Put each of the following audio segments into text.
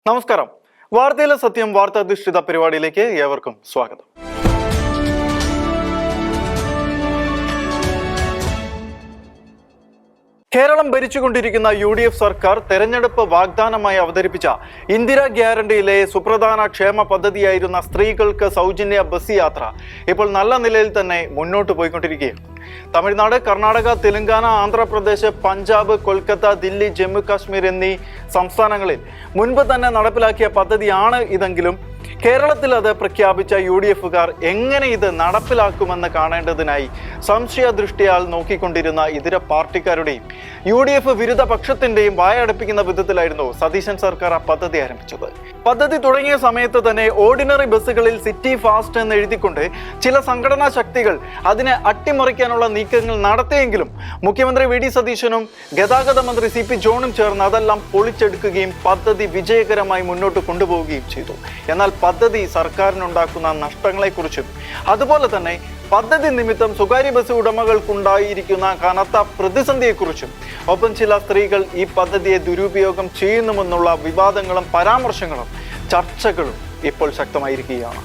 നമസ്കാരം. വാർത്തയിലെ സത്യം വാർത്താധിഷ്ഠിത പരിപാടിയിലേക്ക് ഏവർക്കും സ്വാഗതം. കേരളം ഭരിച്ചുകൊണ്ടിരിക്കുന്ന UDF സർക്കാർ തെരഞ്ഞെടുപ്പ് വാഗ്ദാനമായി അവതരിപ്പിച്ച ഇന്ദിരാ ഗ്യാരണ്ടിയിലെ സുപ്രധാന ക്ഷേമ പദ്ധതിയായിരുന്ന സ്ത്രീകൾക്ക് സൗജന്യ ബസ് യാത്ര ഇപ്പോൾ നല്ല നിലയിൽ തന്നെ മുന്നോട്ട് പോയിക്കൊണ്ടിരിക്കുകയാണ്. തമിഴ്നാട്, കർണാടക, തെലങ്കാന, ആന്ധ്രാപ്രദേശ്, പഞ്ചാബ്, കൊൽക്കത്ത, ദില്ലി, ജമ്മു കാശ്മീർ എന്നീ സംസ്ഥാനങ്ങളിൽ മുൻപ് തന്നെ നടപ്പിലാക്കിയ പദ്ധതിയാണ് ഇതെങ്കിലും കേരളത്തിൽ അത് പ്രഖ്യാപിച്ച UDFകാർ എങ്ങനെ ഇത് നടപ്പിലാക്കുമെന്ന് കാണേണ്ടതിനായി സംശയദൃഷ്ടിയാൽ നോക്കിക്കൊണ്ടിരുന്ന ഇതര പാർട്ടിക്കാരുടെയും UDF വിരുദ്ധ പക്ഷത്തിന്റെയും വായടപ്പിക്കുന്ന വിധത്തിലായിരുന്നു സതീശൻ സർക്കാർ ആ പദ്ധതി ആരംഭിച്ചത്. പദ്ധതി തുടങ്ങിയ സമയത്ത് തന്നെ ഓർഡിനറി ബസ്സുകളിൽ സിറ്റി ഫാസ്റ്റ് എന്ന് എഴുതിക്കൊണ്ട് ചില സംഘടനാ ശക്തികൾ അതിനെ അട്ടിമറിക്കാനുള്ള നീക്കങ്ങൾ നടത്തിയെങ്കിലും മുഖ്യമന്ത്രി VD സതീശനും ഗതാഗത മന്ത്രി CP ജോണും ചേർന്ന് അതെല്ലാം പൊളിച്ചെടുക്കുകയും പദ്ധതി വിജയകരമായി മുന്നോട്ട് കൊണ്ടുപോവുകയും ചെയ്തു. എന്നാൽ പദ്ധതി സർക്കാരിനുണ്ടാക്കുന്ന നഷ്ടങ്ങളെക്കുറിച്ചും അതുപോലെ തന്നെ പദ്ധതി നിമിത്തം സ്വകാര്യ ബസ് ഉടമകൾക്കുണ്ടായിരിക്കുന്ന കനത്ത പ്രതിസന്ധിയെക്കുറിച്ചും ഒപ്പം ചില സ്ത്രീകൾ ഈ പദ്ധതിയെ ദുരുപയോഗം ചെയ്യുന്നുമെന്നുള്ള വിവാദങ്ങളും പരാമർശങ്ങളും ചർച്ചകളും ഇപ്പോൾ ശക്തമായിരിക്കുകയാണ്.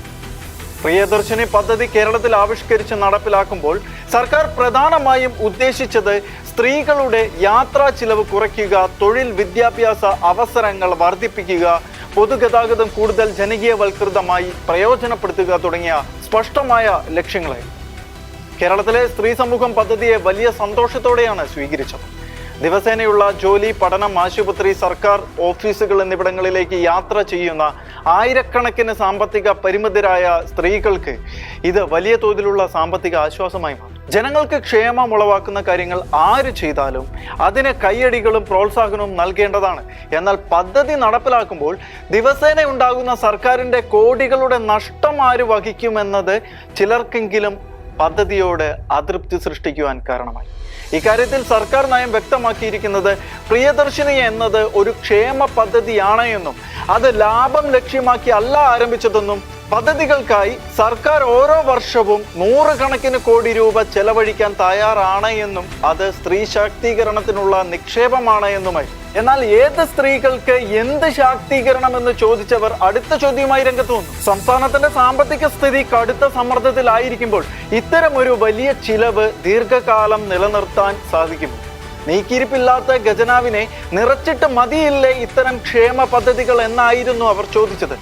പ്രിയദർശിനി പദ്ധതി കേരളത്തിൽ ആവിഷ്കരിച്ച് നടപ്പിലാക്കുമ്പോൾ സർക്കാർ പ്രധാനമായും ഉദ്ദേശിച്ചത് സ്ത്രീകളുടെ യാത്രാ ചിലവ് കുറയ്ക്കുക, തൊഴിൽ വിദ്യാഭ്യാസ അവസരങ്ങൾ വർദ്ധിപ്പിക്കുക, പൊതുഗതാഗതം കൂടുതൽ ജനകീയവൽകൃതമായി പ്രയോജനപ്പെടുത്തുക തുടങ്ങിയ സ്പഷ്ടമായ ലക്ഷ്യങ്ങളെ കേരളത്തിലെ സ്ത്രീ സമൂഹം പദ്ധതിയെ വലിയ സന്തോഷത്തോടെയാണ് സ്വീകരിച്ചത്. ദിവസേനയുള്ള ജോലി, പഠനം, ആശുപത്രി, സർക്കാർ ഓഫീസുകൾ എന്നിവിടങ്ങളിലേക്ക് യാത്ര ചെയ്യുന്ന ആയിരക്കണക്കിന് സാമ്പത്തിക പരിമിതരായ സ്ത്രീകൾക്ക് ഇത് വലിയ തോതിലുള്ള സാമ്പത്തിക ആശ്വാസമായി മാറും. ജനങ്ങൾക്ക് ക്ഷേമം ഉളവാക്കുന്ന കാര്യങ്ങൾ ആര് ചെയ്താലും അതിന് കയ്യടികളും പ്രോത്സാഹനവും നൽകേണ്ടതാണ്. എന്നാൽ പദ്ധതി നടപ്പിലാക്കുമ്പോൾ ദിവസേന ഉണ്ടാകുന്ന സർക്കാരിൻ്റെ കോടികളുടെ നഷ്ടം ആര് വഹിക്കുമെന്നത് ചിലർക്കെങ്കിലും പദ്ധതിയോട് അതൃപ്തി സൃഷ്ടിക്കുവാൻ കാരണമായി. ഇക്കാര്യത്തിൽ സർക്കാർ നയം വ്യക്തമാക്കിയിരിക്കുന്നത് പ്രിയദർശിനി എന്നത് ഒരു ക്ഷേമ പദ്ധതിയാണ് എന്നും അത് ലാഭം ലക്ഷ്യമാക്കി അല്ല ആരംഭിച്ചതെന്നും പദ്ധതികൾക്കായി സർക്കാർ ഓരോ വർഷവും 100 കണക്കിന് കോടി രൂപ ചെലവഴിക്കാൻ തയ്യാറാണ് എന്നും അത് സ്ത്രീ ശാക്തീകരണത്തിനുള്ള നിക്ഷേപമാണ് എന്നുമായി. എന്നാൽ ഏത് സ്ത്രീകൾക്ക് എന്ത് ശാക്തീകരണം എന്ന് ചോദിച്ചവർ അടുത്ത ചോദ്യവുമായി രംഗത്ത് വന്നു. സംസ്ഥാനത്തിന്റെ സാമ്പത്തിക സ്ഥിതി കടുത്ത സമ്മർദ്ദത്തിലായിരിക്കുമ്പോൾ ഇത്തരം ഒരു വലിയ ചിലവ് ദീർഘകാലം നിലനിർത്താൻ സാധിക്കുമോ? നീക്കിയിരിപ്പില്ലാത്ത ഖജനാവിനെ നിറച്ചിട്ട് മതിയില്ലേ ഇത്തരം ക്ഷേമ പദ്ധതികൾ എന്നായിരുന്നു അവർ ചോദിച്ചത്.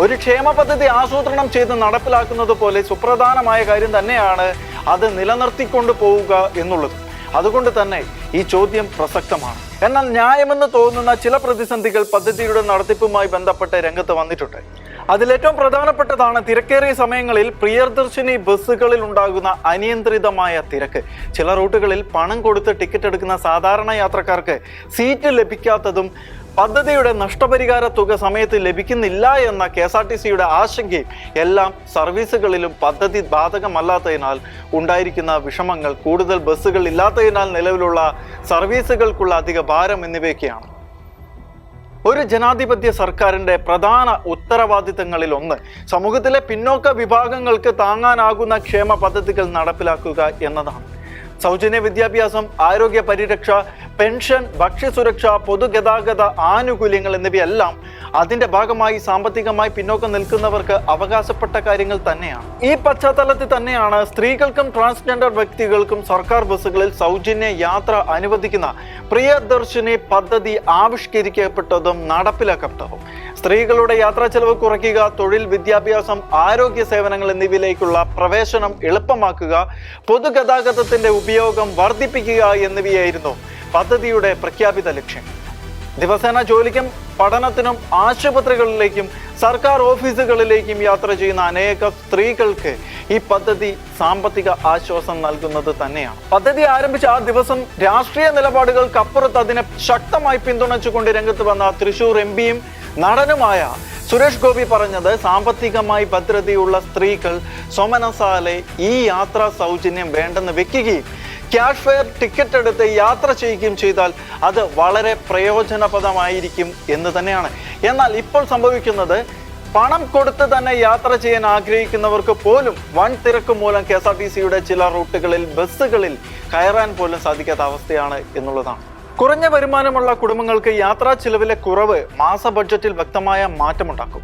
ഒരു ക്ഷേമ പദ്ധതി ആസൂത്രണം ചെയ്ത് നടപ്പിലാക്കുന്നത് പോലെ സുപ്രധാനമായ കാര്യം തന്നെയാണ് അത് നിലനിർത്തിക്കൊണ്ടു പോവുക എന്നുള്ളത്. അതുകൊണ്ട് തന്നെ ഈ ചോദ്യം പ്രസക്തമാണ്. എന്നാൽ ന്യായമെന്ന് തോന്നുന്ന ചില പ്രതിസന്ധികൾ പദ്ധതിയുടെ നടത്തിപ്പുമായി ബന്ധപ്പെട്ട് രംഗത്ത് വന്നിട്ടുണ്ട്. അതിലേറ്റവും പ്രധാനപ്പെട്ടതാണ് തിരക്കേറിയ സമയങ്ങളിൽ പ്രിയദർശിനി ബസ്സുകളിൽ ഉണ്ടാകുന്ന അനിയന്ത്രിതമായ തിരക്ക്. ചില റൂട്ടുകളിൽ പണം കൊടുത്ത് ടിക്കറ്റ് എടുക്കുന്ന സാധാരണ യാത്രക്കാർക്ക് സീറ്റ് ലഭിക്കാത്തതും പദ്ധതിയുടെ നഷ്ടപരിഹാര തുക സമയത്ത് ലഭിക്കുന്നില്ല എന്ന KSRTCയുടെ ആശങ്കയും എല്ലാം സർവീസുകളിലും പദ്ധതി ബാധകമല്ലാത്തതിനാൽ ഉണ്ടായിരിക്കുന്ന വിഷമങ്ങൾ, കൂടുതൽ ബസ്സുകൾ ഇല്ലാത്തതിനാൽ നിലവിലുള്ള സർവീസുകൾക്കുള്ള അധിക ഭാരം എന്നിവയൊക്കെയാണ്. ഒരു ജനാധിപത്യ സർക്കാരിൻ്റെ പ്രധാന ഉത്തരവാദിത്തങ്ങളിൽ ഒന്ന് സമൂഹത്തിലെ പിന്നോക്ക വിഭാഗങ്ങൾക്ക് താങ്ങാനാകുന്ന ക്ഷേമ പദ്ധതികൾ നടപ്പിലാക്കുക എന്നതാണ്. സൗജന്യ വിദ്യാഭ്യാസം, ആരോഗ്യ പരിരക്ഷ, പെൻഷൻ, ഭക്ഷ്യസുരക്ഷ, പൊതുഗതാഗത ആനുകൂല്യങ്ങൾ എന്നിവയെല്ലാം അതിന്റെ ഭാഗമായി സാമ്പത്തികമായി പിന്നോക്കം നിൽക്കുന്നവർക്ക് അവകാശപ്പെട്ട കാര്യങ്ങൾ തന്നെയാണ്. ഈ പശ്ചാത്തലത്തിൽ തന്നെയാണ് സ്ത്രീകൾക്കും ട്രാൻസ്ജെൻഡർ വ്യക്തികൾക്കും സർക്കാർ ബസ്സുകളിൽ സൗജന്യ യാത്ര അനുവദിക്കുന്ന പ്രിയദർശിനി പദ്ധതി ആവിഷ്കരിക്കപ്പെട്ടതും നടപ്പിലാക്കപ്പെട്ടതും. സ്ത്രീകളുടെ യാത്രാ ചെലവ് കുറയ്ക്കുക, തൊഴിൽ, വിദ്യാഭ്യാസം, ആരോഗ്യ സേവനങ്ങൾ എന്നിവയിലേക്കുള്ള പ്രവേശനം എളുപ്പമാക്കുക, പൊതുഗതാഗതത്തിന്റെ ഉപയോഗം വർദ്ധിപ്പിക്കുക എന്നിവയായിരുന്നു പദ്ധതിയുടെ പ്രഖ്യാപിത ലക്ഷ്യം. ദിവസേന ജോലിക്കും പഠനത്തിനും ആശുപത്രികളിലേക്കും സർക്കാർ ഓഫീസുകളിലേക്കും യാത്ര ചെയ്യുന്ന അനേക സ്ത്രീകൾക്ക് ഈ പദ്ധതി സാമ്പത്തിക ആശ്വാസം നൽകുന്നത് തന്നെയാണ്. പദ്ധതി ആരംഭിച്ച ആ ദിവസം രാഷ്ട്രീയ നിലപാടുകൾക്കപ്പുറത്ത് അതിനെ ശക്തമായി പിന്തുണച്ചുകൊണ്ട് രംഗത്ത് വന്ന തൃശൂർ MPയും നടനുമായ സുരേഷ് ഗോപി പറഞ്ഞത് സാമ്പത്തികമായി ഭദ്രതയുള്ള സ്ത്രീകൾ സ്വമനസാലെ ഈ യാത്രാ സൗജന്യം വേണ്ടെന്ന് വെക്കുകയും ക്യാഷ് ഫെയർ ടിക്കറ്റ് എടുത്ത് യാത്ര ചെയ്യുകയും ചെയ്താൽ അത് വളരെ പ്രയോജനപ്രദമായിരിക്കും എന്ന് തന്നെയാണ്. എന്നാൽ ഇപ്പോൾ സംഭവിക്കുന്നത് പണം കൊടുത്ത് തന്നെ യാത്ര ചെയ്യാൻ ആഗ്രഹിക്കുന്നവർക്ക് പോലും വൻ തിരക്ക് മൂലം KSRTCയുടെ ചില റൂട്ടുകളിൽ ബസ്സുകളിൽ കയറാൻ പോലും സാധിക്കാത്ത അവസ്ഥയാണ് എന്നുള്ളതാണ്. കുറഞ്ഞ വരുമാനമുള്ള കുടുംബങ്ങൾക്ക് യാത്രാ ചിലവിലെ കുറവ് മാസ ബഡ്ജറ്റിൽ വ്യക്തമായ മാറ്റമുണ്ടാക്കും.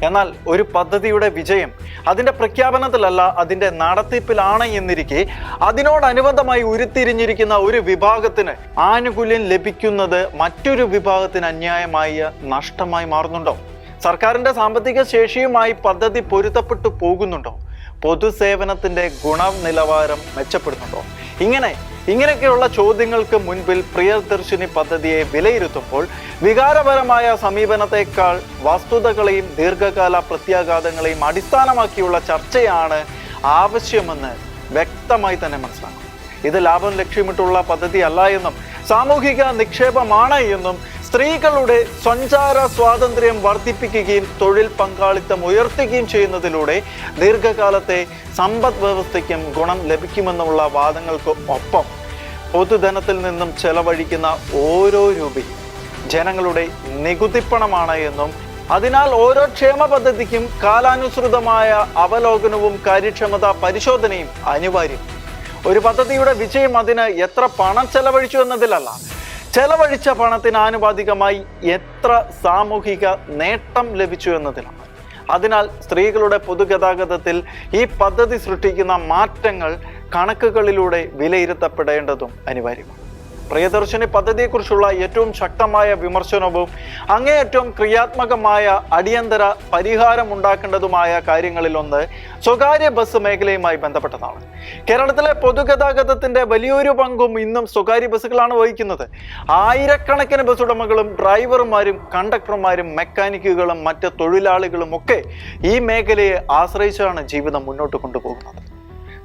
എന്നാൽ ഒരു പദ്ധതിയുടെ വിജയം അതിന്റെ പ്രഖ്യാപനത്തിലല്ല, അതിന്റെ നടത്തിപ്പിലാണ് എന്നിരിക്കെ അതിനോടനുബന്ധമായി ഉരുത്തിരിഞ്ഞിരിക്കുന്ന ഒരു വിഭാഗത്തിന് ആനുകൂല്യം ലഭിക്കുന്നത് മറ്റൊരു വിഭാഗത്തിന് അന്യായമായ നഷ്ടമായി മാറുന്നുണ്ടോ? സർക്കാരിന്റെ സാമ്പത്തിക ശേഷിയുമായി പദ്ധതി പൊരുത്തപ്പെട്ടു പോകുന്നുണ്ടോ? പൊതുസേവനത്തിന്റെ ഗുണനിലവാരം മെച്ചപ്പെടുന്നുണ്ടോ? ഇങ്ങനെയൊക്കെയുള്ള ചോദ്യങ്ങൾക്ക് മുൻപിൽ പ്രിയദർശിനി പദ്ധതിയെ വിലയിരുത്തുമ്പോൾ വികാരപരമായ സമീപനത്തെക്കാൾ വസ്തുതകളെയും ദീർഘകാല പ്രത്യാഘാതങ്ങളെയും അടിസ്ഥാനമാക്കിയുള്ള ചർച്ചയാണ് ആവശ്യമെന്ന് വ്യക്തമായി തന്നെ മനസ്സിലാക്കും. ഇത് ലാഭം ലക്ഷ്യമിട്ടുള്ള പദ്ധതി അല്ല എന്നും സാമൂഹിക നിക്ഷേപമാണ് എന്നും സ്ത്രീകളുടെ സഞ്ചാര സ്വാതന്ത്ര്യം വർദ്ധിപ്പിക്കുകയും തൊഴിൽ പങ്കാളിത്തം ഉയർത്തുകയും ചെയ്യുന്നതിലൂടെ ദീർഘകാലത്തെ സമ്പദ് വ്യവസ്ഥയ്ക്കും ഗുണം ലഭിക്കുമെന്നുള്ള വാദങ്ങൾക്ക് ഒപ്പം പൊതുധനത്തിൽ നിന്നും ചെലവഴിക്കുന്ന ഓരോ രൂപയും ജനങ്ങളുടെ നികുതിപ്പണമാണ് എന്നും അതിനാൽ ഓരോ ക്ഷേമ പദ്ധതിക്കും കാലാനുസൃതമായ അവലോകനവും കാര്യക്ഷമതാ പരിശോധനയും അനിവാര്യം. ഒരു പദ്ധതിയുടെ വിജയം അതിന് എത്ര പണം ചെലവഴിച്ചു എന്നതിലല്ല, ചെലവഴിച്ച പണത്തിന് ആനുപാതികമായി എത്ര സാമൂഹിക നേട്ടം ലഭിച്ചു എന്നതിലാണ്. അതിനാൽ സ്ത്രീകളുടെ പൊതുഗതാഗതത്തിൽ ഈ പദ്ധതി സൃഷ്ടിക്കുന്ന മാറ്റങ്ങൾ കണക്കുകളിലൂടെ വിലയിരുത്തപ്പെടേണ്ടതും അനിവാര്യമാണ്. പ്രിയദർശിനി പദ്ധതിയെക്കുറിച്ചുള്ള ഏറ്റവും ശക്തമായ വിമർശനവും അങ്ങേയറ്റവും ക്രിയാത്മകമായ അടിയന്തര പരിഹാരമുണ്ടാക്കേണ്ടതുമായ കാര്യങ്ങളിലൊന്ന് സ്വകാര്യ ബസ് മേഖലയുമായി ബന്ധപ്പെട്ടതാണ്. കേരളത്തിലെ പൊതുഗതാഗതത്തിന്റെ വലിയൊരു പങ്കും ഇന്നും സ്വകാര്യ ബസ്സുകളാണ് വഹിക്കുന്നത്. ആയിരക്കണക്കിന് ബസ് ഉടമകളും ഡ്രൈവർമാരും കണ്ടക്ടർമാരും മെക്കാനിക്കുകളും മറ്റ് തൊഴിലാളികളും ഒക്കെ ഈ മേഖലയെ ആശ്രയിച്ചാണ് ജീവിതം മുന്നോട്ട് കൊണ്ടുപോകുന്നത്.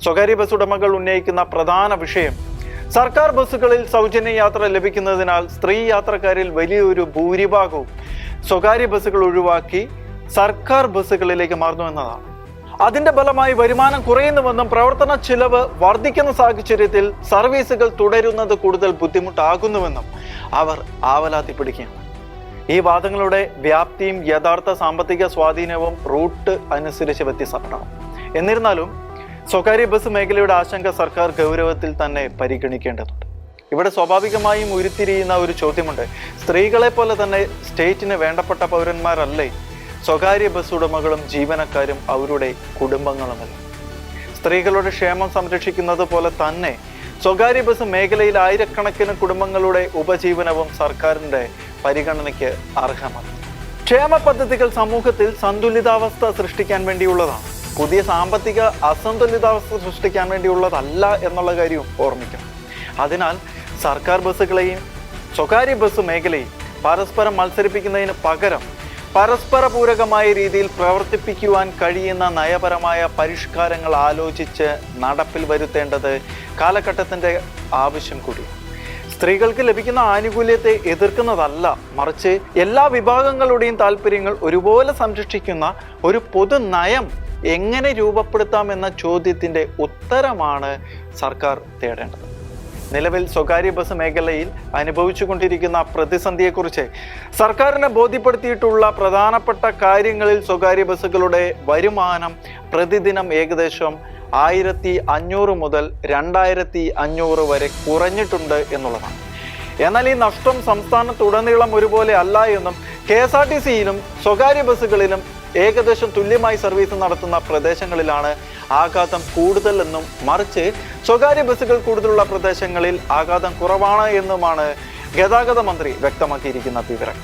സ്വകാര്യ ബസ് ഉടമകൾ ഉന്നയിക്കുന്ന പ്രധാന വിഷയം സർക്കാർ ബസ്സുകളിൽ സൗജന്യ യാത്ര ലഭിക്കുന്നതിനാൽ സ്ത്രീ യാത്രക്കാരിൽ വലിയൊരു ഭൂരിഭാഗവും സ്വകാര്യ ബസ്സുകൾ ഒഴിവാക്കി സർക്കാർ ബസ്സുകളിലേക്ക് മാറുന്നു എന്നതാണ്. അതിന്റെ ഫലമായി വരുമാനം കുറയുന്നുവെന്നും പ്രവർത്തന ചിലവ് വർദ്ധിക്കുന്ന സാഹചര്യത്തിൽ സർവീസുകൾ തുടരുന്നത് കൂടുതൽ ബുദ്ധിമുട്ടാകുന്നുവെന്നും അവർ ആവലാതിപ്പെടുകയാണ്. ഈ വാദങ്ങളുടെ വ്യാപ്തിയും യഥാർത്ഥ സാമ്പത്തിക സ്വാധീനവും റൂട്ട് അനുസരിച്ച് വ്യത്യസ്തപ്പെടണം. എന്നിരുന്നാലും സ്വകാര്യ ബസ് മേഖലയുടെ ആശങ്ക സർക്കാർ ഗൗരവത്തിൽ തന്നെ പരിഗണിക്കേണ്ടതുണ്ട്. ഇവിടെ സ്വാഭാവികമായും ഉരുത്തിരിയുന്ന ഒരു ചോദ്യമുണ്ട്. സ്ത്രീകളെ പോലെ തന്നെ സ്റ്റേറ്റിന് വേണ്ടപ്പെട്ട പൗരന്മാരല്ലേ സ്വകാര്യ ബസ് ഉടമകളും ജീവനക്കാരും അവരുടെ കുടുംബങ്ങളുമല്ല? സ്ത്രീകളുടെ ക്ഷേമം സംരക്ഷിക്കുന്നത് പോലെ തന്നെ സ്വകാര്യ ബസ് മേഖലയിൽ ആയിരക്കണക്കിന് കുടുംബങ്ങളുടെ ഉപജീവനവും സർക്കാരിൻ്റെ പരിഗണനയ്ക്ക് അർഹമാണ്. ക്ഷേമ പദ്ധതികൾ സമൂഹത്തിൽ സന്തുലിതാവസ്ഥ സൃഷ്ടിക്കാൻ വേണ്ടിയുള്ളതാണ്, പുതിയ സാമ്പത്തിക അസന്തുലിതാവസ്ഥ സൃഷ്ടിക്കാൻ വേണ്ടിയുള്ളതല്ല എന്നുള്ള കാര്യവും ഓർമ്മിക്കണം. അതിനാൽ സർക്കാർ ബസ്സുകളെയും സ്വകാര്യ ബസ് മേഖലയും പരസ്പരം മത്സരിപ്പിക്കുന്നതിന് പകരം പരസ്പര പൂരകമായ രീതിയിൽ പ്രവർത്തിപ്പിക്കുവാൻ കഴിയുന്ന നയപരമായ പരിഷ്കാരങ്ങൾ ആലോചിച്ച് നടപ്പിൽ വരുത്തേണ്ടത് കാലഘട്ടത്തിൻ്റെ ആവശ്യം കൂടിയാണ്. സ്ത്രീകൾക്ക് ലഭിക്കുന്ന ആനുകൂല്യത്തെ എതിർക്കുന്നതല്ല, മറിച്ച് എല്ലാ വിഭാഗങ്ങളുടെയും താല്പര്യങ്ങൾ ഒരുപോലെ സംരക്ഷിക്കുന്ന ഒരു പൊതു നയം എങ്ങനെ രൂപപ്പെടുത്താമെന്ന ചോദ്യത്തിൻ്റെ ഉത്തരമാണ് സർക്കാർ തേടേണ്ടത്. നിലവിൽ സ്വകാര്യ ബസ് മേഖലയിൽ അനുഭവിച്ചുകൊണ്ടിരിക്കുന്ന പ്രതിസന്ധിയെക്കുറിച്ച് സർക്കാരിനെ ബോധ്യപ്പെടുത്തിയിട്ടുള്ള പ്രധാനപ്പെട്ട കാര്യങ്ങളിൽ സ്വകാര്യ ബസ്സുകളുടെ വരുമാനം പ്രതിദിനം ഏകദേശം 1500 മുതൽ 2500 വരെ കുറഞ്ഞിട്ടുണ്ട് എന്നുള്ളതാണ്. എന്നാൽ ഈ നഷ്ടം സംസ്ഥാനത്തുടനീളം ഒരുപോലെ അല്ല എന്നും KSRTCയിലും സ്വകാര്യ ബസ്സുകളിലും ഏകദേശം തുല്യമായി സർവീസ് നടത്തുന്ന പ്രദേശങ്ങളിലാണ് ആഘാതം കൂടുതലെന്നും മറിച്ച് സ്വകാര്യ ബസ്സുകൾ കൂടുതലുള്ള പ്രദേശങ്ങളിൽ ആഘാതം കുറവാണ് എന്നുമാണ് ഗതാഗത മന്ത്രി വ്യക്തമാക്കിയിരിക്കുന്ന വിവരം.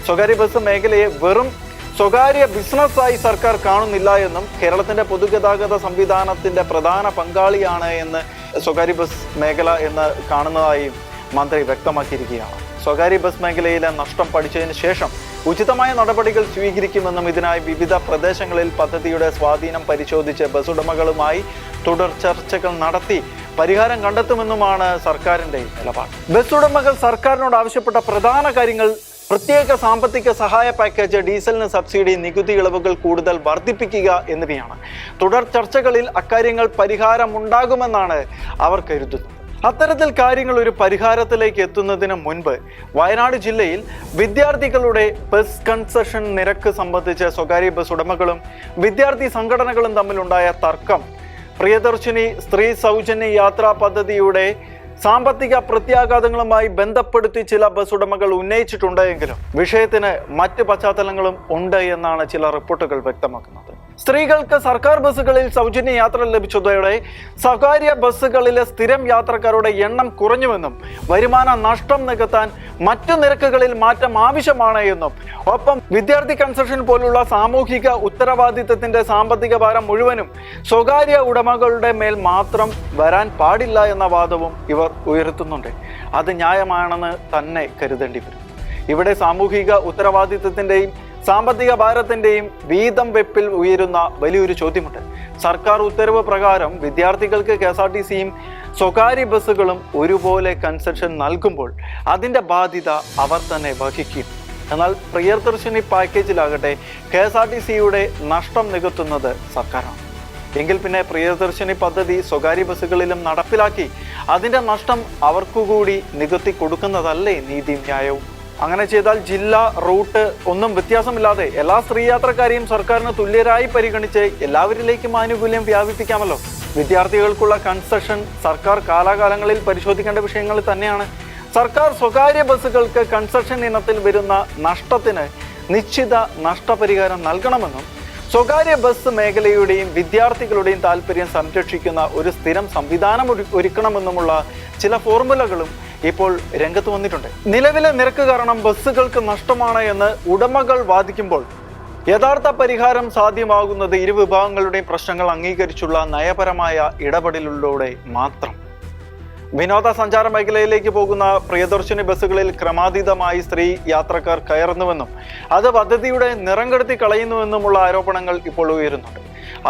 സ്വകാര്യ ബസ് മേഖലയെ വെറും സ്വകാര്യ ബിസിനസ്സായി സർക്കാർ കാണുന്നില്ല എന്നും കേരളത്തിന്റെ പൊതുഗതാഗത സംവിധാനത്തിന്റെ പ്രധാന പങ്കാളിയാണ് എന്ന് സ്വകാര്യ ബസ് മേഖല എന്ന് കാണുന്നതായും മന്ത്രി വ്യക്തമാക്കിയിരിക്കുകയാണ്. സ്വകാര്യ ബസ് മേഖലയിലെ നഷ്ടം പഠിച്ചതിന് ശേഷം ഉചിതമായ നടപടികൾ സ്വീകരിക്കുമെന്നും ഇതിനായി വിവിധ പ്രദേശങ്ങളിൽ പദ്ധതിയുടെ സ്വാധീനം പരിശോധിച്ച് ബസ് ഉടമകളുമായി തുടർ ചർച്ചകൾ നടത്തി പരിഹാരം കണ്ടെത്തുമെന്നുമാണ് സർക്കാരിന്റെ നിലപാട്. ബസ് ഉടമകൾ സർക്കാരിനോട് ആവശ്യപ്പെട്ട പ്രധാന കാര്യങ്ങൾ പ്രത്യേക സാമ്പത്തിക സഹായ പാക്കേജ്, ഡീസലിന് സബ്സിഡി, നികുതി ഇളവുകൾ കൂടുതൽ വർദ്ധിപ്പിക്കുക എന്നിവയാണ്. തുടർ ചർച്ചകളിൽ അക്കാര്യങ്ങൾ പരിഹാരമുണ്ടാകുമെന്നാണ് അവർ കരുതുന്നത്. അത്തരത്തിൽ കാര്യങ്ങൾ ഒരു പരിഹാരത്തിലേക്ക് എത്തുന്നതിന് മുൻപ് വയനാട് ജില്ലയിൽ വിദ്യാർത്ഥികളുടെ ബസ് കൺസെഷൻ നിരക്ക് സംബന്ധിച്ച് സ്വകാര്യ ബസ് ഉടമകളും വിദ്യാർത്ഥി സംഘടനകളും തമ്മിലുണ്ടായ തർക്കം പ്രിയദർശിനി സ്ത്രീ സൗജന്യ യാത്രാ പദ്ധതിയുടെ സാമ്പത്തിക പ്രത്യാഘാതങ്ങളുമായി ബന്ധപ്പെടുത്തി ചില ബസ് ഉടമകൾ ഉന്നയിച്ചിട്ടുണ്ടെങ്കിലും വിഷയത്തിന് മറ്റ് പശ്ചാത്തലങ്ങളും ഉണ്ട് എന്നാണ് ചില റിപ്പോർട്ടുകൾ വ്യക്തമാക്കുന്നത്. സ്ത്രീകൾക്ക് സർക്കാർ ബസ്സുകളിൽ സൗജന്യ യാത്ര ലഭിച്ചതോടെ സ്വകാര്യ ബസ്സുകളിലെ സ്ഥിരം യാത്രക്കാരുടെ എണ്ണം കുറഞ്ഞുവെന്നും വരുമാന നഷ്ടം നികത്താൻ മറ്റു നിരക്കുകളിൽ മാറ്റം ആവശ്യമാണ് എന്നും ഒപ്പം വിദ്യാർത്ഥി കൺസെഷൻ പോലുള്ള സാമൂഹിക ഉത്തരവാദിത്തത്തിന്റെ സാമ്പത്തിക ഭാരം മുഴുവനും സ്വകാര്യ ഉടമകളുടെ മേൽ മാത്രം വരാൻ പാടില്ല എന്ന വാദവും ഇവർ ഉയർത്തുന്നുണ്ട്. അത് ന്യായമാണെന്ന് തന്നെ കരുതേണ്ടി വരും. ഇവിടെ സാമൂഹിക ഉത്തരവാദിത്തത്തിന്റെയും സാമ്പത്തിക ഭാരത്തിന്റെയും വീതം വെപ്പിൽ ഉയരുന്ന വലിയൊരു ചോദ്യമുണ്ട്. സർക്കാർ ഉത്തരവ് പ്രകാരം വിദ്യാർത്ഥികൾക്ക് KSRTCയും സ്വകാര്യ ബസ്സുകളും ഒരുപോലെ കൺസെഷൻ നൽകുമ്പോൾ അതിന്റെ ബാധ്യത അവർ തന്നെ വഹിക്കും. എന്നാൽ പ്രിയദർശിനി പാക്കേജിലാകട്ടെ KSRTCയുടെ നഷ്ടം നികത്തുന്നത് സർക്കാരാണ്. എങ്കിൽ പിന്നെ പ്രിയദർശിനി പദ്ധതി സ്വകാര്യ ബസ്സുകളിലും നടപ്പിലാക്കി അതിന്റെ നഷ്ടം അവർക്കുകൂടി നികത്തി കൊടുക്കുന്നതല്ലേ നീതിയും ന്യായവും? അങ്ങനെ ചെയ്താൽ ജില്ലാ റൂട്ട് ഒന്നും വ്യത്യാസമില്ലാതെ എല്ലാ സ്ത്രീ യാത്രക്കാരെയും സർക്കാരിന് തുല്യരായി പരിഗണിച്ച് എല്ലാവരിലേക്കും ആനുകൂല്യം വ്യാപിപ്പിക്കാമല്ലോ. വിദ്യാർത്ഥികൾക്കുള്ള കൺസെഷൻ സർക്കാർ കാലാകാലങ്ങളിൽ പരിശോധിക്കേണ്ട വിഷയങ്ങൾ തന്നെയാണ്. സർക്കാർ സ്വകാര്യ ബസ്സുകൾക്ക് കൺസെഷൻ ഇനത്തിൽ വരുന്ന നഷ്ടത്തിന് നിശ്ചിത നഷ്ടപരിഹാരം നൽകണമെന്നും സ്വകാര്യ ബസ് മേഖലയുടെയും വിദ്യാർത്ഥികളുടെയും താല്പര്യം സംരക്ഷിക്കുന്ന ഒരു സ്ഥിരം സംവിധാനം ഒരുക്കണമെന്നുമുള്ള ചില ഫോർമുലകളും ഇപ്പോൾ രംഗത്ത് വന്നിട്ടുണ്ട്. നിലവിലെ നിരക്ക് കാരണം ബസ്സുകൾക്ക് നഷ്ടമാണ് എന്ന് ഉടമകൾ വാദിക്കുമ്പോൾ യഥാർത്ഥ പരിഹാരം സാധ്യമാകുന്നത് ഇരു വിഭാഗങ്ങളുടെയും പ്രശ്നങ്ങൾ അംഗീകരിച്ചുള്ള നയപരമായ ഇടപെടലിലൂടെ മാത്രം. വിനോദസഞ്ചാര മേഖലയിലേക്ക് പോകുന്ന പ്രിയദർശിനി ബസ്സുകളിൽ ക്രമാതീതമായി സ്ത്രീ യാത്രക്കാർ കയറുന്നുവെന്നും അത് പദ്ധതിയുടെ നിറം കെടുത്തി കളയുന്നുവെന്നുമുള്ള ആരോപണങ്ങൾ ഇപ്പോൾ ഉയരുന്നുണ്ട്.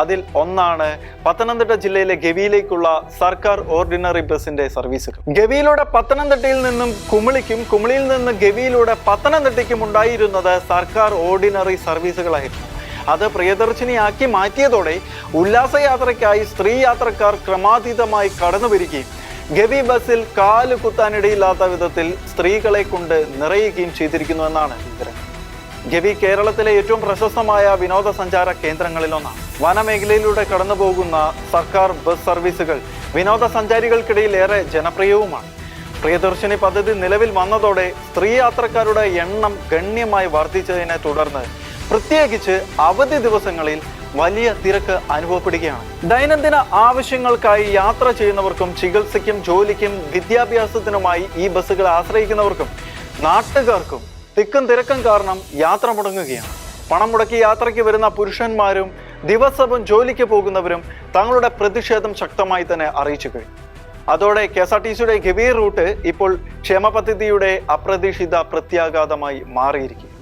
അതിൽ ഒന്നാണ് പത്തനംതിട്ട ജില്ലയിലെ ഗവിയിലേക്കുള്ള സർക്കാർ ഓർഡിനറി ബസിന്റെ സർവീസുകൾ. ഗവിയിലൂടെ പത്തനംതിട്ടയിൽ നിന്നും കുമിളിക്കും, കുമിളിയിൽ നിന്ന് ഗവിയിലൂടെ പത്തനംതിട്ടയ്ക്കും ഉണ്ടായിരുന്നത് സർക്കാർ ഓർഡിനറി സർവീസുകളായിരുന്നു. അത് പ്രിയദർശിനിയാക്കി മാറ്റിയതോടെ ഉല്ലാസയാത്രയ്ക്കായി സ്ത്രീ യാത്രക്കാർ ക്രമാതീതമായി കടന്നു വരികയും ഗവി ബസ്സിൽ കാല് കുത്താനിടയില്ലാത്ത വിധത്തിൽ സ്ത്രീകളെ കൊണ്ട് നിറയുകയും ചെയ്തിരിക്കുന്നുവെന്നാണ് വിവരം. ഗവി കേരളത്തിലെ ഏറ്റവും പ്രശസ്തമായ വിനോദസഞ്ചാര കേന്ദ്രങ്ങളിലൊന്നാണ്. വനമേഖലയിലൂടെ കടന്നു പോകുന്ന സർക്കാർ ബസ് സർവീസുകൾ വിനോദസഞ്ചാരികൾക്കിടയിൽ ഏറെ ജനപ്രിയവുമാണ്. പ്രിയദർശിനി പദ്ധതി നിലവിൽ വന്നതോടെ സ്ത്രീ യാത്രക്കാരുടെ എണ്ണം ഗണ്യമായി വർദ്ധിച്ചതിനെ തുടർന്ന് പ്രത്യേകിച്ച് അവധി ദിവസങ്ങളിൽ വലിയ തിരക്ക് അനുഭവപ്പെടുകയാണ്. ദൈനംദിന ആവശ്യങ്ങൾക്കായി യാത്ര ചെയ്യുന്നവർക്കും ചികിത്സയ്ക്കും ജോലിക്കും വിദ്യാഭ്യാസത്തിനുമായി ഈ ബസ്സുകളെ ആശ്രയിക്കുന്നവർക്കും നാട്ടുകാർക്കും തിക്കും തിരക്കും കാരണം യാത്ര മുടങ്ങുകയാണ്. പണം മുടക്കി യാത്രയ്ക്ക് വരുന്ന പുരുഷന്മാരും ദിവസവും ജോലിക്ക് പോകുന്നവരും തങ്ങളുടെ പ്രതിഷേധം ശക്തമായി തന്നെ അറിയിച്ചു കഴിഞ്ഞു. അതോടെ KSRTCയുടെ ഗവി റൂട്ട് ഇപ്പോൾ ക്ഷേമ പദ്ധതിയുടെ അപ്രതീക്ഷിത പ്രത്യാഘാതമായി മാറിയിരിക്കും.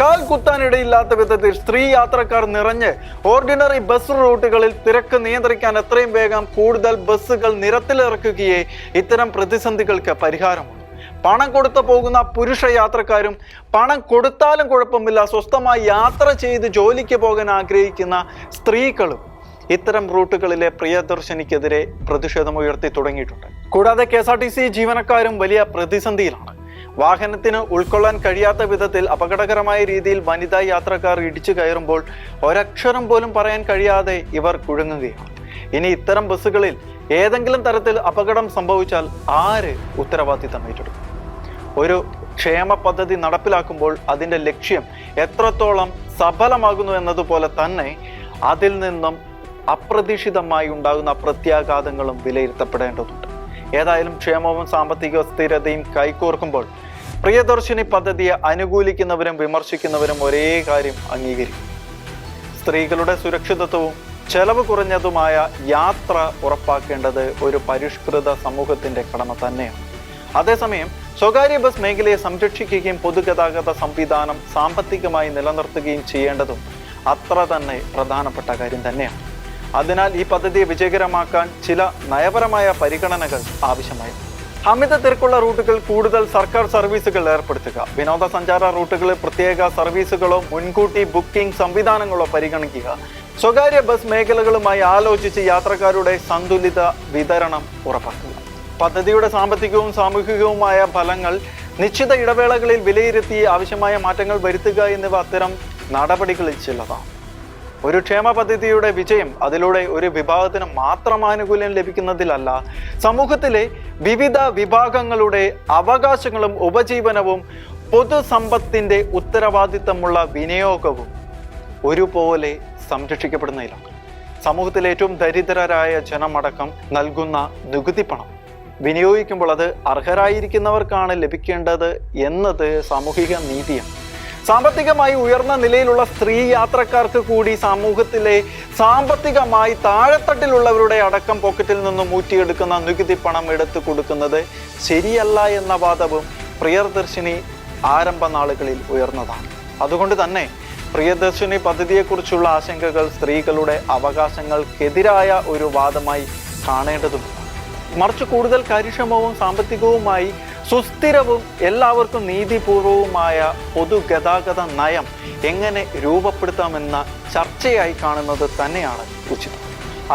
കാൽ കുത്താനിടയില്ലാത്ത വിധത്തിൽ സ്ത്രീ യാത്രക്കാർ നിറഞ്ഞ് ഓർഡിനറി ബസ് റൂട്ടുകളിൽ തിരക്ക് നിയന്ത്രിക്കാൻ എത്രയും വേഗം കൂടുതൽ ബസ്സുകൾ നിരത്തിലിറക്കുകയേ ഇത്തരം പ്രതിസന്ധികൾക്ക് പരിഹാരമുള്ളൂ. പണം കൊടുത്തു പോകുന്ന പുരുഷ യാത്രക്കാരും പണം കൊടുത്താലും കുഴപ്പമില്ല സ്വസ്ഥമായി യാത്ര ചെയ്ത് ജോലിക്ക് പോകാൻ ആഗ്രഹിക്കുന്ന സ്ത്രീകളും ഇത്തരം റൂട്ടുകളിലെ പ്രിയദർശിനിക്കെതിരെ പ്രതിഷേധമുയർത്തി തുടങ്ങിയിട്ടുണ്ട്. കൂടാതെ KSRTC ജീവനക്കാരും വലിയ പ്രതിസന്ധിയിലാണ്. വാഹനത്തിന് ഉൾക്കൊള്ളാൻ കഴിയാത്ത വിധത്തിൽ അപകടകരമായ രീതിയിൽ വനിതാ യാത്രക്കാർ ഇടിച്ചു കയറുമ്പോൾ ഒരക്ഷരം പോലും പറയാൻ കഴിയാതെ ഇവർ കുഴങ്ങുകയാണ്. ഇനി ഇത്തരം ബസ്സുകളിൽ ഏതെങ്കിലും തരത്തിൽ അപകടം സംഭവിച്ചാൽ ആര് ഉത്തരവാദിത്തം ഏറ്റെടുക്കും? ഒരു ക്ഷേമ പദ്ധതി നടപ്പിലാക്കുമ്പോൾ അതിൻ്റെ ലക്ഷ്യം എത്രത്തോളം സഫലമാകുന്നു എന്നതുപോലെ തന്നെ അതിൽ നിന്നും അപ്രതീക്ഷിതമായി ഉണ്ടാകുന്ന പ്രത്യാഘാതങ്ങളും വിലയിരുത്തപ്പെടേണ്ടതുണ്ട്. ഏതായാലും ക്ഷേമവും സാമ്പത്തിക സ്ഥിരതയും കൈകോർക്കുമ്പോൾ പ്രിയദർശിനി പദ്ധതിയെ അനുകൂലിക്കുന്നവരും വിമർശിക്കുന്നവരും ഒരേ കാര്യം അംഗീകരിക്കും. സ്ത്രീകളുടെ സുരക്ഷിതത്വവും ചെലവ് കുറഞ്ഞതുമായ യാത്ര ഉറപ്പാക്കേണ്ടത് ഒരു പരിഷ്കൃത സമൂഹത്തിന്റെ കടമ തന്നെയാണ്. അതേസമയം സ്വകാര്യ ബസ് മേഖലയെ സംരക്ഷിക്കുകയും പൊതുഗതാഗത സംവിധാനം സാമ്പത്തികമായി നിലനിർത്തുകയും ചെയ്യേണ്ടതും അത്ര തന്നെ പ്രധാനപ്പെട്ട കാര്യം തന്നെയാണ്. അതിനാൽ ഈ പദ്ധതിയെ വിജയകരമാക്കാൻ ചില നയപരമായ പരിഗണനകൾ ആവശ്യമായി. അമിത തിരക്കുള്ള റൂട്ടുകൾ കൂടുതൽ സർക്കാർ സർവീസുകൾ ഏർപ്പെടുത്തുക, വിനോദസഞ്ചാര റൂട്ടുകളിൽ പ്രത്യേക സർവീസുകളോ മുൻകൂട്ടി ബുക്കിംഗ് സംവിധാനങ്ങളോ പരിഗണിക്കുക, സ്വകാര്യ ബസ് മേഖലകളുമായി ആലോചിച്ച് യാത്രക്കാരുടെ സന്തുലിത വിതരണം ഉറപ്പാക്കുക. പദ്ധതിയുടെ സാമ്പത്തികവും സാമൂഹികവുമായ ഫലങ്ങൾ നിശ്ചിത ഇടവേളകളിൽ വിലയിരുത്തി ആവശ്യമായ മാറ്റങ്ങൾ വരുത്തുക എന്നിവ അത്തരം നടപടികളിൽ ചിലതാണ്. ഒരു ക്ഷേമ പദ്ധതിയുടെ വിജയം അതിലൂടെ ഒരു വിഭാഗത്തിന് മാത്രം ആനുകൂല്യം ലഭിക്കുന്നതിലല്ല, സമൂഹത്തിലെ വിവിധ വിഭാഗങ്ങളുടെ അവകാശങ്ങളും ഉപജീവനവും പൊതുസമ്പത്തിന്റെ ഉത്തരവാദിത്തമുള്ള വിനിയോഗവും ഒരുപോലെ സംരക്ഷിക്കപ്പെടുന്നതിലാണ്. സമൂഹത്തിലെ ഏറ്റവും ദരിദ്രരായ ജനമടക്കം നൽകുന്ന നികുതി പണം വിനിയോഗിക്കുമ്പോൾ അത് അർഹരായിരിക്കുന്നവർക്കാണ് ലഭിക്കേണ്ടത് എന്നത് സാമൂഹിക നീതിയാണ്. സാമ്പത്തികമായി ഉയർന്ന നിലയിലുള്ള സ്ത്രീ യാത്രക്കാർക്ക് കൂടി സമൂഹത്തിലെ സാമ്പത്തികമായി താഴെത്തട്ടിലുള്ളവരുടെ അടക്കം പോക്കറ്റിൽ നിന്നും ഊറ്റിയെടുക്കുന്ന നികുതി പണം എടുത്തു കൊടുക്കുന്നത് ശരിയല്ല എന്ന വാദവും പ്രിയദർശിനി ആരംഭ നാളുകളിൽ ഉയർന്നതാണ്. അതുകൊണ്ട് തന്നെ പ്രിയദർശിനി പദ്ധതിയെക്കുറിച്ചുള്ള ആശങ്കകൾ സ്ത്രീകളുടെ അവകാശങ്ങൾക്കെതിരായ ഒരു വാദമായി കാണേണ്ടതുണ്ട്. മറിച്ച് കൂടുതൽ കാര്യക്ഷമവും സാമ്പത്തികവുമായി സുസ്ഥിരവും എല്ലാവർക്കും നീതിപൂർവവുമായ പൊതുഗതാഗത നയം എങ്ങനെ രൂപപ്പെടുത്താമെന്ന ചർച്ചയായി കാണുന്നത് തന്നെയാണ് ഉചിതം.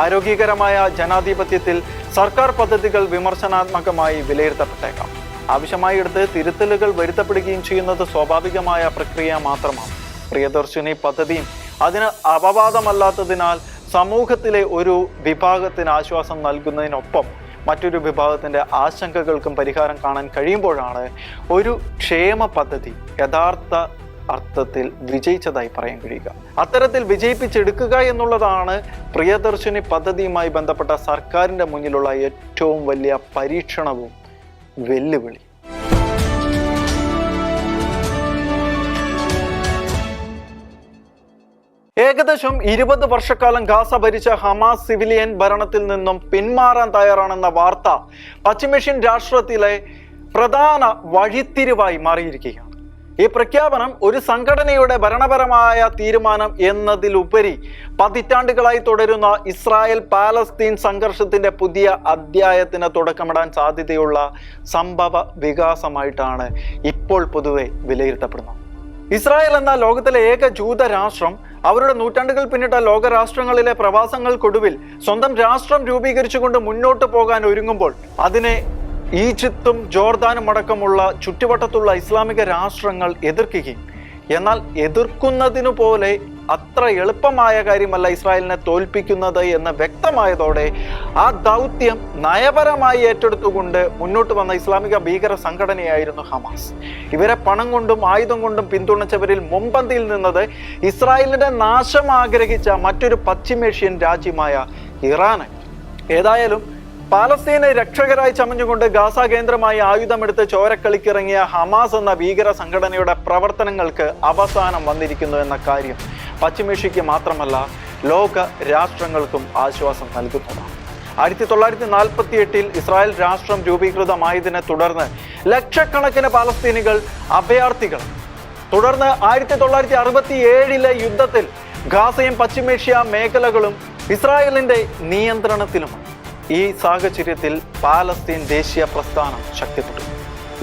ആരോഗ്യകരമായ ജനാധിപത്യത്തിൽ സർക്കാർ പദ്ധതികൾ വിമർശനാത്മകമായി വിലയിരുത്തപ്പെട്ടേക്കാം. ആവശ്യമായി എടുത്ത് തിരുത്തലുകൾ വരുത്തപ്പെടുകയും ചെയ്യുന്നത് സ്വാഭാവികമായ പ്രക്രിയ മാത്രമാണ്. പ്രിയദർശിനി പദ്ധതിയും അതിന് അപവാദമല്ലാത്തതിനാൽ സമൂഹത്തിലെ ഒരു വിഭാഗത്തിന് ആശ്വാസം നൽകുന്നതിനൊപ്പം മറ്റൊരു വിഭാഗത്തിൻ്റെ ആശങ്കകൾക്കും പരിഹാരം കാണാൻ കഴിയുമ്പോഴാണ് ഒരു ക്ഷേമ പദ്ധതി യഥാർത്ഥ അർത്ഥത്തിൽ വിജയിച്ചതായി പറയാൻ കഴിയുക. അത്തരത്തിൽ വിജയിപ്പിച്ചെടുക്കുക എന്നുള്ളതാണ് പ്രിയദർശിനി പദ്ധതിയുമായി ബന്ധപ്പെട്ട സർക്കാരിൻ്റെ മുന്നിലുള്ള ഏറ്റവും വലിയ പരീക്ഷണവും വെല്ലുവിളി. ഏകദേശം 20 വർഷക്കാലം ഗാസ ഭരിച്ച ഹമാസ് സിവിലിയൻ ഭരണത്തിൽ നിന്നും പിന്മാറാൻ തയ്യാറാണെന്ന വാർത്ത പശ്ചിമേഷ്യൻ രാഷ്ട്രത്തിലെ പ്രധാന വഴിത്തിരിവായി മാറിയിരിക്കുകയാണ്. ഈ പ്രഖ്യാപനം ഒരു സംഘടനയുടെ ഭരണപരമായ തീരുമാനം എന്നതിലുപരി പതിറ്റാണ്ടുകളായി തുടരുന്ന ഇസ്രായേൽ പാലസ്തീൻ സംഘർഷത്തിന്റെ പുതിയ അധ്യായത്തിന് തുടക്കമിടാൻ സാധ്യതയുള്ള സംഭവ വികാസമായിട്ടാണ് ഇപ്പോൾ പൊതുവെ വിലയിരുത്തപ്പെടുന്നത്. ഇസ്രായേൽ എന്ന ലോകത്തിലെ ഏക ജൂത രാഷ്ട്രം അവരുടെ നൂറ്റാണ്ടുകൾ പിന്നിട്ട ലോകരാഷ്ട്രങ്ങളിലെ പ്രവാസങ്ങൾക്കൊടുവിൽ സ്വന്തം രാഷ്ട്രം രൂപീകരിച്ചുകൊണ്ട് മുന്നോട്ട് പോകാൻ ഒരുങ്ങുമ്പോൾ അതിനെ ഈജിപ്തും ജോർദാനും അടക്കമുള്ള ചുറ്റുവട്ടത്തുള്ള ഇസ്ലാമിക രാഷ്ട്രങ്ങൾ എതിർക്കുകയും, എന്നാൽ എതിർക്കുന്നതിനു പോലെ അത്ര എളുപ്പമായ കാര്യമല്ല ഇസ്രായേലിനെ തോൽപ്പിക്കുന്നത് എന്ന് വ്യക്തമായതോടെ ആ ദൗത്യം നയപരമായി ഏറ്റെടുത്തുകൊണ്ട് മുന്നോട്ട് വന്ന ഇസ്ലാമിക ഭീകര സംഘടനയായിരുന്നു ഹമാസ്. ഇവരെ പണം കൊണ്ടും ആയുധം കൊണ്ടും പിന്തുണച്ചവരിൽ മുമ്പന്തിയിൽ നിന്നത് ഇസ്രായേലിന്റെ നാശം ആഗ്രഹിച്ച മറ്റൊരു പശ്ചിമേഷ്യൻ രാജ്യമായ ഇറാന്. ഏതായാലും പാലസ്തീനെ രക്ഷകരായി ചമഞ്ഞുകൊണ്ട് ഗാസ കേന്ദ്രമായി ആയുധമെടുത്ത് ചോരക്കളിക്കിറങ്ങിയ ഹമാസ് എന്ന ഭീകര സംഘടനയുടെ പ്രവർത്തനങ്ങൾക്ക് അവസാനം വന്നിരിക്കുന്നു എന്ന കാര്യം പശ്ചിമേഷ്യയ്ക്ക് മാത്രമല്ല ലോക രാഷ്ട്രങ്ങൾക്കും ആശ്വാസം നൽകുന്നതാണ്. 1948 ഇസ്രായേൽ രാഷ്ട്രം രൂപീകൃതമായതിനെ തുടർന്ന് ലക്ഷക്കണക്കിന് പാലസ്തീനികൾ അഭയാർത്ഥികൾ. തുടർന്ന് 1967 യുദ്ധത്തിൽ ഗാസയും പശ്ചിമേഷ്യ മേഖലകളും ഇസ്രായേലിന്റെ നിയന്ത്രണത്തിലുമാണ്. ഈ സാഹചര്യത്തിൽ പാലസ്തീൻ ദേശീയ പ്രസ്ഥാനം ശക്തിപ്പെട്ടു.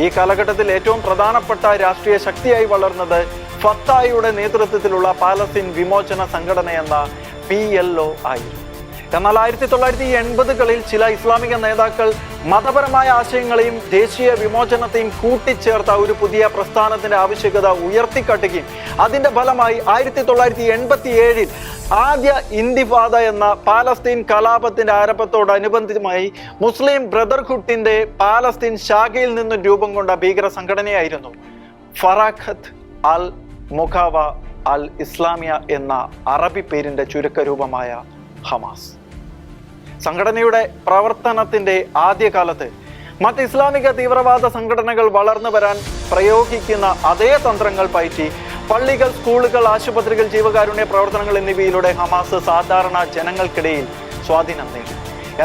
ഈ കാലഘട്ടത്തിൽ ഏറ്റവും പ്രധാനപ്പെട്ട രാഷ്ട്രീയ ശക്തിയായി വളർന്നത് ഫത്തായുടെ നേതൃത്വത്തിലുള്ള പാലസ്തീൻ വിമോചന സംഘടന എന്ന PLO ആയിരുന്നു. എന്നാൽ 1980കളിൽ ചില ഇസ്ലാമിക നേതാക്കൾ മതപരമായ ആശയങ്ങളെയും ദേശീയ വിമോചനത്തെയും കൂട്ടിച്ചേർത്ത ഒരു പുതിയ പ്രസ്ഥാനത്തിന്റെ ആവശ്യകത ഉയർത്തിക്കാട്ടുകയും അതിന്റെ ഫലമായി 1987 ആദ്യ ഇന്തിഫാദ എന്ന പാലസ്തീൻ കലാപത്തിന്റെ ആരംഭത്തോടനുബന്ധിതമായി മുസ്ലിം ബ്രദർഹുഡിന്റെ പാലസ്തീൻ ശാഖയിൽ നിന്നും രൂപം കൊണ്ട ഭീകര സംഘടനയായിരുന്നു ഫറാഖത്ത് അൽ മുഖാവ അൽ ഇസ്ലാമിയ എന്ന അറബി പേരിന്റെ ചുരുക്കരൂപമായ ഹമാസ്. സംഘടനയുടെ പ്രവർത്തനത്തിന്റെ ആദ്യകാലത്ത് മറ്റ് ഇസ്ലാമിക തീവ്രവാദ സംഘടനകൾ വളർന്നു വരാൻ പ്രയോഗിക്കുന്ന അതേ തന്ത്രങ്ങൾ പയറ്റി പള്ളികൾ, സ്കൂളുകൾ, ആശുപത്രികൾ, ജീവകാരുണ്യ പ്രവർത്തനങ്ങൾ എന്നിവയിലൂടെ ഹമാസ് സാധാരണ ജനങ്ങൾക്കിടയിൽ സ്വാധീനം നേടി.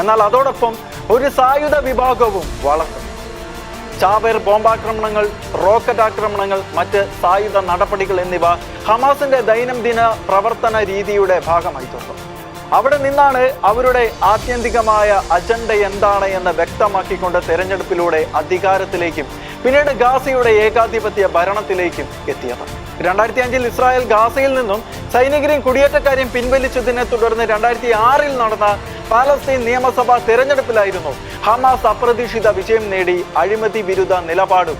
എന്നാൽ അതോടൊപ്പം ഒരു സായുധ വിഭാഗവും വളർന്നു. ചാവേർ ബോംബാക്രമണങ്ങൾ, റോക്കറ്റ് ആക്രമണങ്ങൾ, മറ്റ് സായുധ നടപടികൾ എന്നിവ ഹമാസിന്റെ ദൈനംദിന പ്രവർത്തന രീതിയുടെ ഭാഗമായി തീർന്നു. അവിടെ നിന്നാണ് അവരുടെ ആത്യന്തികമായ അജണ്ട എന്താണ് എന്ന് വ്യക്തമാക്കിക്കൊണ്ട് തെരഞ്ഞെടുപ്പിലൂടെ അധികാരത്തിലേക്കും പിന്നീട് ഗാസയുടെ ഏകാധിപത്യ ഭരണത്തിലേക്കും എത്തിയത്. 2005 ഇസ്രായേൽ ഗാസയിൽ നിന്നും സൈനികരെയും കുടിയേറ്റക്കാരെയും പിൻവലിച്ചതിനെ തുടർന്ന് 2006 നടന്ന പാലസ്തീൻ നിയമസഭാ തെരഞ്ഞെടുപ്പിലായിരുന്നു ഹമാസ് അപ്രതീക്ഷിത വിജയം നേടി അഴിമതി വിരുദ്ധ നിലപാടും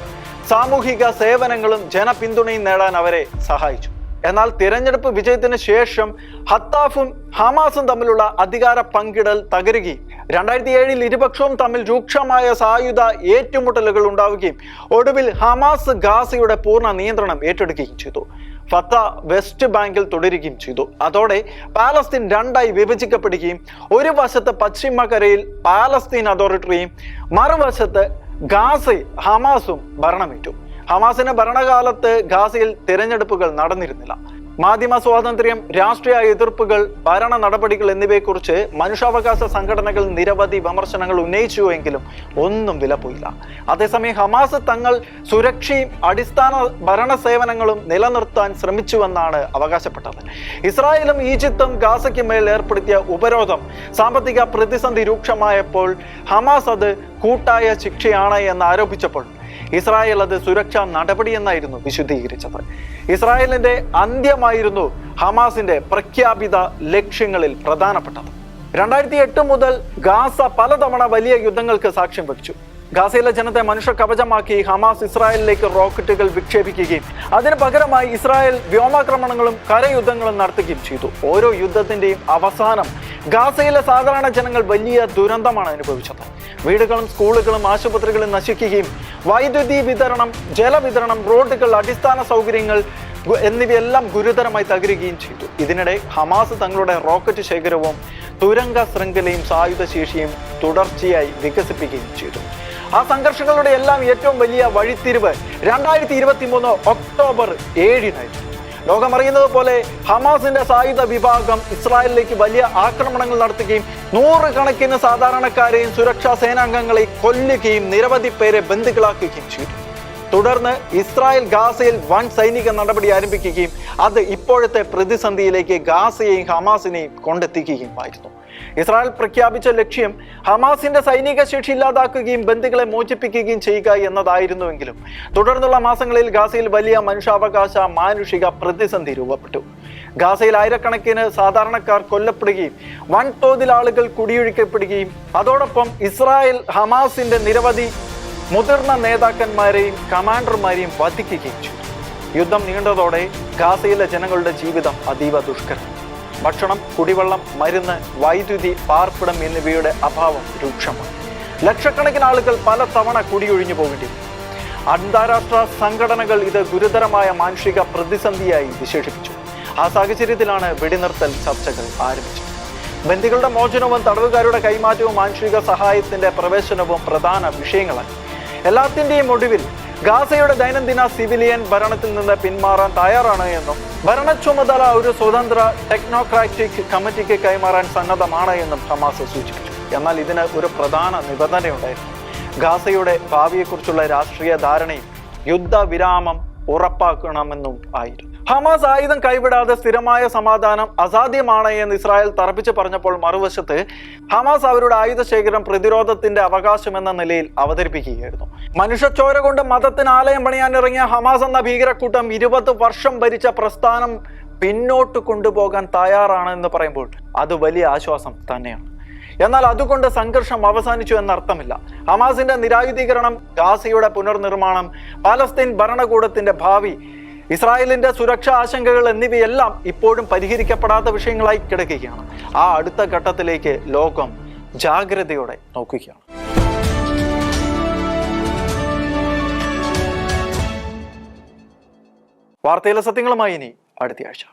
സാമൂഹിക സേവനങ്ങളും ജനപിന്തുണയും നേടാൻ അവരെ സഹായിച്ചു. എന്നാൽ തിരഞ്ഞെടുപ്പ് വിജയത്തിന് ശേഷം ഹത്താഫും ഹമാസും തമ്മിലുള്ള അധികാര പങ്കിടൽ തകരുകയും 2007 ഇരുപക്ഷവും തമ്മിൽ രൂക്ഷമായ സായുധ ഏറ്റുമുട്ടലുകൾ ഉണ്ടാവുകയും ഒടുവിൽ ഹമാസ് ഗാസയുടെ പൂർണ്ണ നിയന്ത്രണം ഏറ്റെടുക്കുകയും ചെയ്തു. ഫത്ത വെസ്റ്റ് ബാങ്കിൽ തുടരുകയും ചെയ്തു. അതോടെ പാലസ്തീൻ രണ്ടായി വിഭജിക്കപ്പെടുകയും ഒരു വശത്ത് പശ്ചിമകരയിൽ പാലസ്തീൻ അതോറിറ്റിയും മറുവശത്ത് ഗാസയിൽ ഹമാസും ഭരണമേറ്റു. ഹമാസിന്റെ ഭരണകാലത്ത് ഗാസയിൽ തിരഞ്ഞെടുപ്പുകൾ നടന്നിരുന്നില്ല. മാധ്യമ സ്വാതന്ത്ര്യം, രാഷ്ട്രീയ എതിർപ്പുകൾ, ഭരണ നടപടികൾ എന്നിവയെക്കുറിച്ച് മനുഷ്യാവകാശ സംഘടനകൾ നിരവധി വിമർശനങ്ങൾ ഉന്നയിച്ചുവെങ്കിലും ഒന്നും വിലപ്പോയില്ല. അതേസമയം ഹമാസ് തങ്ങൾ സുരക്ഷയും അടിസ്ഥാന ഭരണ സേവനങ്ങളും നിലനിർത്താൻ ശ്രമിച്ചുവെന്നാണ് അവകാശപ്പെട്ടത്. ഇസ്രായേലും ഈജിപ്തും ഗാസയ്ക്ക് മേൽ ഏർപ്പെടുത്തിയ ഉപരോധം സാമ്പത്തിക പ്രതിസന്ധി രൂക്ഷമായപ്പോൾ ഹമാസ് അത് കൂട്ടായ ശിക്ഷയാണ് എന്ന് ആരോപിച്ചപ്പോൾ ഇസ്രായേൽ അത് സുരക്ഷാ നടപടി എന്നായിരുന്നു വിശദീകരിച്ചത്. ഇസ്രായേലിന്റെ അന്ത്യമായിരുന്നു ഹമാസിന്റെ പ്രഖ്യാപിത ലക്ഷ്യങ്ങളിൽ പ്രധാനപ്പെട്ടത്. 2008 മുതൽ ഗാസ പലതവണ വലിയ യുദ്ധങ്ങൾക്ക് സാക്ഷ്യം വഹിച്ചു. ഗാസയിലെ ജനത്തെ മനുഷ്യ കവചമാക്കി ഹമാസ് ഇസ്രായേലിലേക്ക് റോക്കറ്റുകൾ വിക്ഷേപിക്കുകയും അതിന് പകരമായി ഇസ്രായേൽ വ്യോമാക്രമണങ്ങളും കരയുദ്ധങ്ങളും നടത്തുകയും ചെയ്തു. ഓരോ യുദ്ധത്തിന്റെയും അവസാനം ഗാസയിലെ സാധാരണ ജനങ്ങൾ വലിയ ദുരന്തമാണ് അനുഭവിച്ചത്. വീടുകളും സ്കൂളുകളും ആശുപത്രികളും നശിക്കുകയും വൈദ്യുതി വിതരണം, ജലവിതരണം, റോഡുകൾ, അടിസ്ഥാന സൗകര്യങ്ങൾ എന്നിവയെല്ലാം ഗുരുതരമായി തകരുകയും ചെയ്തു. ഇതിനിടെ ഹമാസ് തങ്ങളുടെ റോക്കറ്റ് ശേഖരവും തുരങ്ക ശൃംഖലയും സായുധ ശേഷിയും തുടർച്ചയായി വികസിപ്പിക്കുകയും ചെയ്തു. ആ സംഘർഷങ്ങളുടെ എല്ലാം ഏറ്റവും വലിയ വഴിത്തിരിവ് 2023 ഒക്ടോബർ 7-നായിരുന്നു. ലോകമറിയുന്നത് പോലെ ഹമാസിന്റെ സായുധ വിഭാഗം ഇസ്രായേലിലേക്ക് വലിയ ആക്രമണങ്ങൾ നടത്തുകയും നൂറുകണക്കിന് സാധാരണക്കാരെയും സുരക്ഷാ സേനാംഗങ്ങളെയും കൊല്ലുകയും നിരവധി പേരെ ബന്ദികളാക്കുകയും ചെയ്തു. തുടർന്ന് ഇസ്രായേൽ ഗാസയിൽ വൻ സൈനിക നടപടി ആരംഭിക്കുകയും അത് ഇപ്പോഴത്തെ പ്രതിസന്ധിയിലേക്ക് ഗാസയെയും ഹമാസിനെയും കൊണ്ടെത്തിക്കുകയുമായിരുന്നു. ഇസ്രായേൽ പ്രഖ്യാപിച്ച ലക്ഷ്യം ഹമാസിന്റെ സൈനിക ശേഷി ഇല്ലാതാക്കുകയും ബന്ദികളെ മോചിപ്പിക്കുകയും ചെയ്യുക എന്നതായിരുന്നുവെങ്കിലും തുടർന്നുള്ള മാസങ്ങളിൽ ഗാസയിൽ വലിയ മനുഷ്യാവകാശ മാനുഷിക പ്രതിസന്ധി രൂപപ്പെട്ടു. ഗാസയിൽ ആയിരക്കണക്കിന് സാധാരണക്കാർ കൊല്ലപ്പെടുകയും വൻതോതിൽ ആളുകൾ കുടിയൊഴിക്കപ്പെടുകയും അതോടൊപ്പം ഇസ്രായേൽ ഹമാസിന്റെ നിരവധി മുതിർന്ന നേതാക്കന്മാരെയും കമാൻഡർമാരെയും വധിക്കുകയും ചെയ്തു. യുദ്ധം നീണ്ടതോടെ ഗാസയിലെ ജനങ്ങളുടെ ജീവിതം അതീവ ദുഷ്കരം. ഭക്ഷണം, കുടിവെള്ളം, മരുന്ന്, വൈദ്യുതി, പാർപ്പിടം എന്നിവയുടെ അഭാവം രൂക്ഷമാണ്. ലക്ഷക്കണക്കിന് ആളുകൾ പല തവണ കുടിയൊഴിഞ്ഞു പോകേണ്ടി വന്നു. അന്താരാഷ്ട്ര സംഘടനകൾ ഇത് ഗുരുതരമായ മാനുഷിക പ്രതിസന്ധിയായി വിശേഷിപ്പിച്ചു. ആ സാഹചര്യത്തിലാണ് വെടിനിർത്തൽ ചർച്ചകൾ ആരംഭിച്ചത്. ബന്ദികളുടെ മോചനവും തടവുകാരുടെ കൈമാറ്റവും മാനുഷിക സഹായത്തിന്റെ പ്രവേശനവും പ്രധാന വിഷയങ്ങളായി. എല്ലാത്തിന്റെയും ഒടുവിൽ ഗാസയുടെ ദൈനംദിന സിവിലിയൻ ഭരണത്തിൽ നിന്ന് പിന്മാറാൻ തയ്യാറാണ് എന്നും ഭരണ ചുമതല ഒരു സ്വതന്ത്ര ടെക്നോക്രാറ്റിക് കമ്മിറ്റിക്ക് കൈമാറാൻ സന്നദ്ധമാണ് എന്നും ഹമാസ് സൂചിപ്പിച്ചു. എന്നാൽ ഇതിന് ഒരു പ്രധാന നിബന്ധനയുണ്ടായിരുന്നു. ഗാസയുടെ ഭാവിയെക്കുറിച്ചുള്ള രാഷ്ട്രീയ ധാരണയും യുദ്ധവിരാമം ഉറപ്പാക്കണമെന്നും ആയിരുന്നു. ഹമാസ് ആയുധം കൈവിടാതെ സ്ഥിരമായ സമാധാനം അസാധ്യമാണ് എന്ന് ഇസ്രായേൽ തറപ്പിച്ച് പറഞ്ഞപ്പോൾ മറുവശത്ത് ഹമാസ് അവരുടെ ആയുധ ശേഖരം പ്രതിരോധത്തിന്റെ അവകാശം എന്ന നിലയിൽ അവതരിപ്പിക്കുകയായിരുന്നു. മനുഷ്യച്ചോര കൊണ്ട് മതത്തിന് ആലയം പണിയാനിറങ്ങിയ ഹമാസ് എന്ന ഭീകരക്കൂട്ടം 20 വർഷം ഭരിച്ച പ്രസ്ഥാനം പിന്നോട്ട് കൊണ്ടുപോകാൻ തയ്യാറാണെന്ന് പറയുമ്പോൾ അത് വലിയ ആശ്വാസം തന്നെയാണ്. എന്നാൽ അതുകൊണ്ട് സംഘർഷം അവസാനിച്ചു എന്നർത്ഥമില്ല. ഹമാസിന്റെ നിരായുധീകരണം, ഗാസയുടെ പുനർനിർമ്മാണം, പാലസ്തീൻ ഭരണകൂടത്തിന്റെ ഭാവി, ഇസ്രായേലിന്റെ സുരക്ഷാ ആശങ്കകൾ എന്നിവയെല്ലാം ഇപ്പോഴും പരിഹരിക്കപ്പെടാത്ത വിഷയങ്ങളായി കിടക്കുകയാണ്. ആ അടുത്ത ഘട്ടത്തിലേക്ക് ലോകം ജാഗ്രതയോടെ നോക്കുകയാണ്. വാർത്തയിലെ സത്യങ്ങളുമായി ഇനി അടുത്തയാഴ്ച.